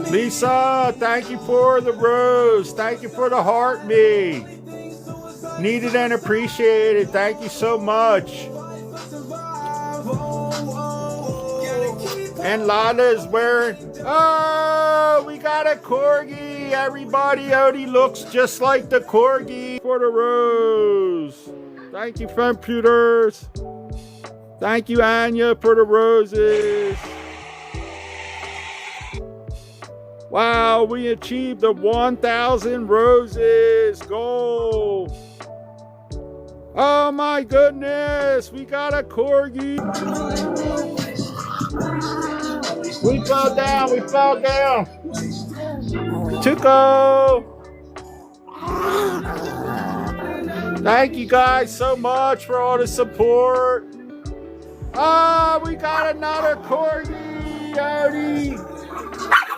Lisa, thank you for the rose. Thank you for the heart me. Needed and appreciated. Thank you so much. And Lila is wearing, oh, we got a corgi. Everybody, Odie looks just like the corgi for the rose. Thank you, computers. Thank you, Anya, for the roses. Wow, we achieved the 1,000 roses goal. Oh my goodness, we got a corgi. We fell down, we fell down. Tuco. Thank you guys so much for all the support. Ah, we got another corgi, Odie.